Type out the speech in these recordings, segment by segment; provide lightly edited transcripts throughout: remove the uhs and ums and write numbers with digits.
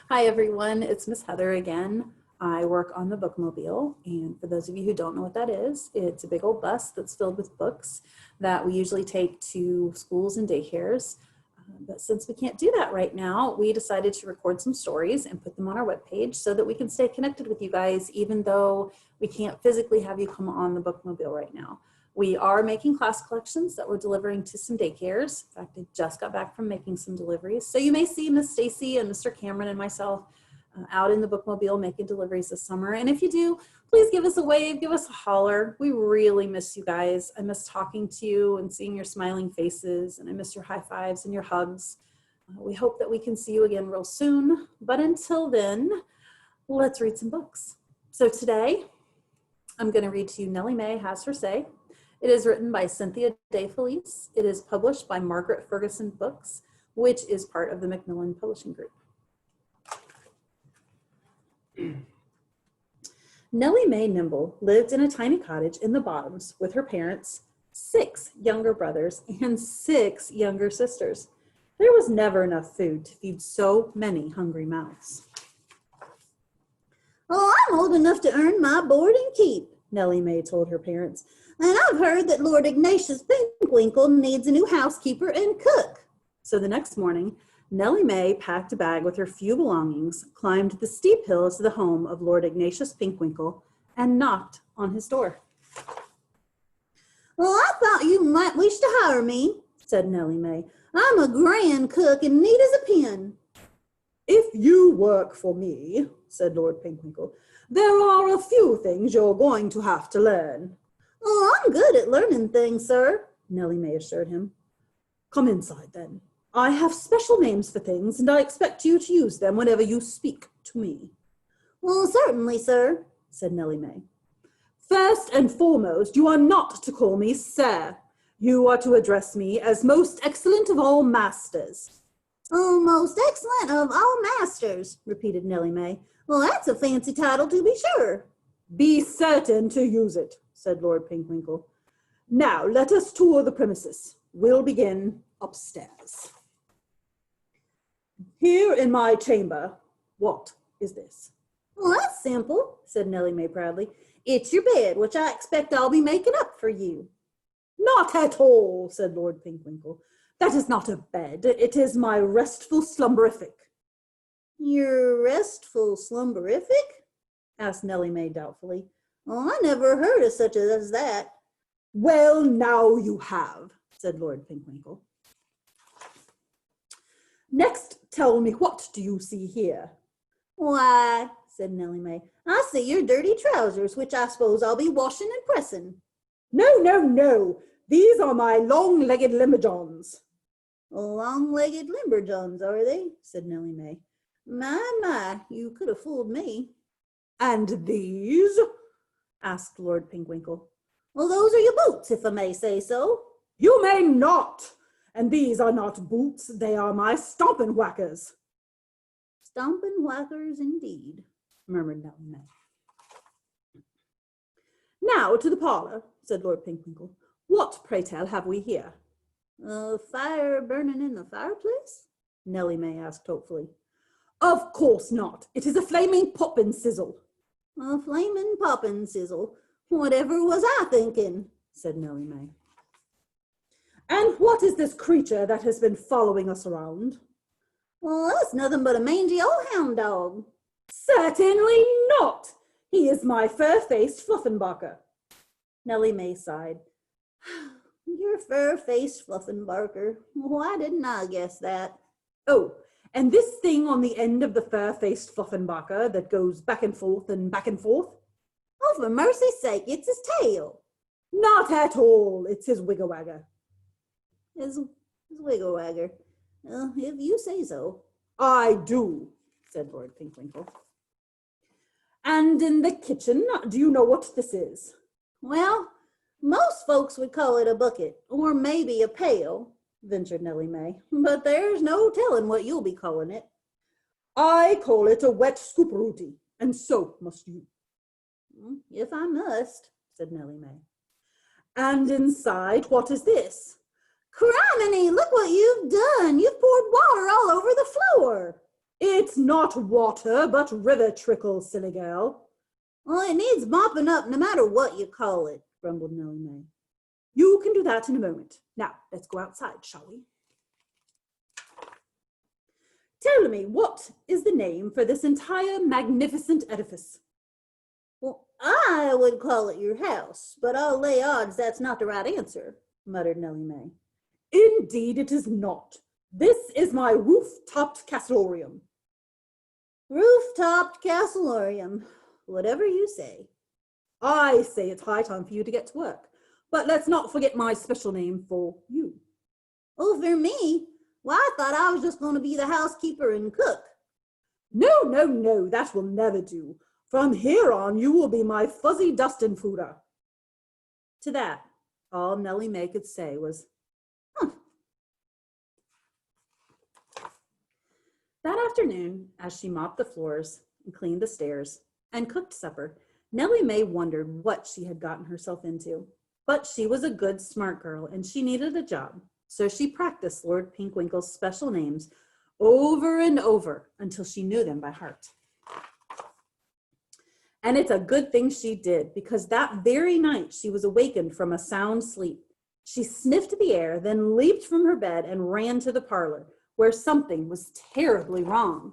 Hi everyone, it's Miss Heather again. I work on the Bookmobile, and for those of you who don't know what that is, it's a big old bus that's filled with books that we usually take to schools and daycares. But since we can't do that right now, we decided to record some stories and put them on our webpage so that we can stay connected with you guys, even though we can't physically have you come on the Bookmobile right now. We are making class collections that we're delivering to some daycares. In fact, I just got back from making some deliveries. So you may see Miss Stacy and Mr. Cameron and myself out in the Bookmobile making deliveries this summer. And if you do, please give us a wave, give us a holler. We really miss you guys. I miss talking to you and seeing your smiling faces, and I miss your high fives and your hugs. We hope that we can see you again real soon. But until then, let's read some books. So today, I'm going to read to you Nellie Mae Has Her Say. It is written by Cynthia DeFelice. It is published by Margaret Ferguson Books, which is part of the Macmillan Publishing Group. Nellie Mae Nimble lived in a tiny cottage in the Bottoms with her parents, 6 younger brothers, and 6 younger sisters. There was never enough food to feed so many hungry mouths. "Oh, I'm old enough to earn my board and keep," Nellie Mae told her parents. "And I've heard that Lord Ignatius Pinkwinkle needs a new housekeeper and cook." So the next morning, Nellie Mae packed a bag with her few belongings, climbed the steep hill to the home of Lord Ignatius Pinkwinkle, and knocked on his door. "Well, I thought you might wish to hire me," said Nellie Mae. "I'm a grand cook and neat as a pin." "If you work for me," said Lord Pinkwinkle, "there are a few things you're going to have to learn." "Oh, I'm good at learning things, sir," Nellie Mae assured him. "Come inside, then. I have special names for things, and I expect you to use them whenever you speak to me." "Well, certainly, sir," said Nellie Mae. "First and foremost, you are not to call me sir. You are to address me as most excellent of all masters." "Oh, most excellent of all masters," repeated Nellie Mae. "Well, that's a fancy title, to be sure." "Be certain to use it," said Lord Pinkwinkle. "Now, let us tour the premises. We'll begin upstairs. Here in my chamber, what is this?" "Well, that's simple," said Nellie Mae proudly. "It's your bed, which I expect I'll be making up for you." "Not at all," said Lord Pinkwinkle. "That is not a bed. It is my restful slumberific." "Your restful slumberific?" asked Nellie Mae doubtfully. "Oh, I never heard of such as that." "Well, now you have," said Lord Pinkwinkle. "Next, tell me, what do you see here?" "Why," said Nellie Mae, "I see your dirty trousers, which I suppose I'll be washing and pressing." "No, no, no. These are my long-legged limberjohns." "Long-legged limberjohns, are they?" said Nellie Mae. My, you could have fooled me." "And these?" asked Lord Pinkwinkle. "Well, those are your boots, if I may say so." "You may not. And these are not boots. They are my stompin' whackers." "Stompin' whackers, indeed," murmured Nellie Mae. "Now to the parlor," said Lord Pinkwinkle. "What, pray tell, have we here?" "A fire burning in the fireplace?" Nellie Mae asked hopefully. "Of course not. It is a flaming poppin' sizzle." "A flamin' poppin' sizzle. Whatever was I thinking?" said Nellie Mae. "And what is this creature that has been following us around?" "Well, that's nothing but a mangy old hound dog." "Certainly not. He is my fur-faced Fluffenbarker." Nellie Mae sighed. "Your fur-faced Fluffenbarker. Why didn't I guess that?" "Oh, and this thing on the end of the fur-faced Fluffenbarker that goes back and forth and back and forth?" "Oh, for mercy's sake, it's his tail." "Not at all. It's his wiggle-wagger." His wiggle-wagger. If you say so." "I do," said Lord Pinkwinkle. "And in the kitchen, do you know what this is?" "Well, most folks would call it a bucket, or maybe a pail," ventured Nellie Mae. "But there's no telling what you'll be calling it." "I call it a wet scooperooty, and so must you." "If I must," said Nellie Mae. "And inside, what is this?" "Criminy, look what you've done! You've poured water all over the floor." It's not water, but river trickle, silly girl. Well, it needs mopping up no matter what you call it, grumbled Nellie Mae. You can do that in a moment. Now, let's go outside, shall we? Tell me, what is the name for this entire magnificent edifice? Well, I would call it your house, but I'll lay odds that's not the right answer, muttered Nellie Mae. Indeed it is not. This is my roof-topped castlorium. Roof-topped castlorium, whatever you say. I say it's high time for you to get to work. But let's not forget my special name for you. Oh, for me? Well, I thought I was just going to be the housekeeper and cook. No, no, no, that will never do. From here on, you will be my fuzzy dustin' fooder. To that, all Nellie Mae could say was, huh. That afternoon, as she mopped the floors and cleaned the stairs and cooked supper, Nellie Mae wondered what she had gotten herself into. But she was a good, smart girl, and she needed a job. So she practiced Lord Pinkwinkle's special names over and over until she knew them by heart. And it's a good thing she did, because that very night she was awakened from a sound sleep. She sniffed the air, then leaped from her bed and ran to the parlor, where something was terribly wrong.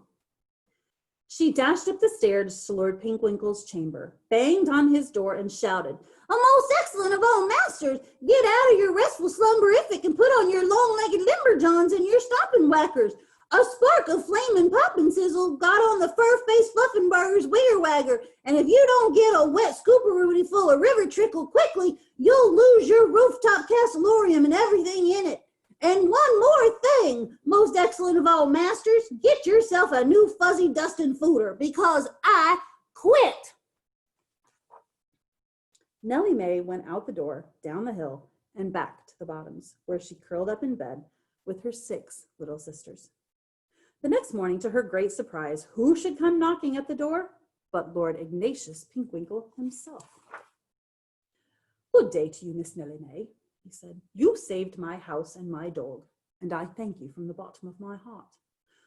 She dashed up the stairs to Lord Pinkwinkle's chamber, banged on his door, and shouted, "A most excellent of all masters, get out of your restful slumberific and put on your long-legged limberjohns and your stopping whackers. A spark of flame and pop and sizzle got on the fur-faced fluffinburger's wigger-wagger, and if you don't get a wet scooperooty full of river trickle quickly, you'll lose your rooftop castlorium and everything in it. And one more thing, most excellent of all masters, get yourself a new fuzzy dustin' fooder, because I quit." Nellie Mae went out the door, down the hill, and back to the Bottoms, where she curled up in bed with her 6 little sisters. The next morning, to her great surprise, who should come knocking at the door but Lord Ignatius Pinkwinkle himself. "Good day to you, Miss Nellie Mae," he said. "You saved my house and my dog, and I thank you from the bottom of my heart.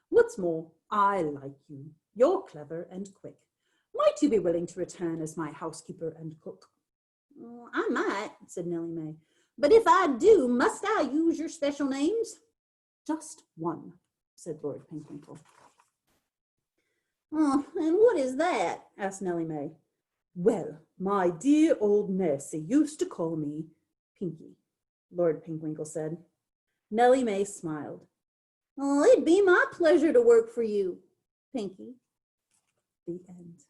What's more, I like you. You're clever and quick. Might you be willing to return as my housekeeper and cook?" "Well, I might," said Nellie Mae. "But if I do, must I use your special names?" "Just one," said Lord Pinkwinkle. "Oh, and what is that?" asked Nellie Mae. "Well, my dear old nursie used to call me Pinky," Lord Pinkwinkle said. Nellie Mae smiled. "Oh, it'd be my pleasure to work for you, Pinky." The end.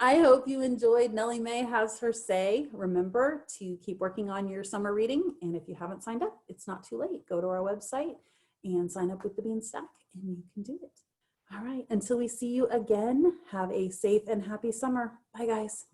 I hope you enjoyed Nellie Mae Has Her Say. Remember to keep working on your summer reading. And if you haven't signed up, it's not too late. Go to our website and sign up with the Beanstalk and you can do it. All right, until we see you again, have a safe and happy summer. Bye, guys.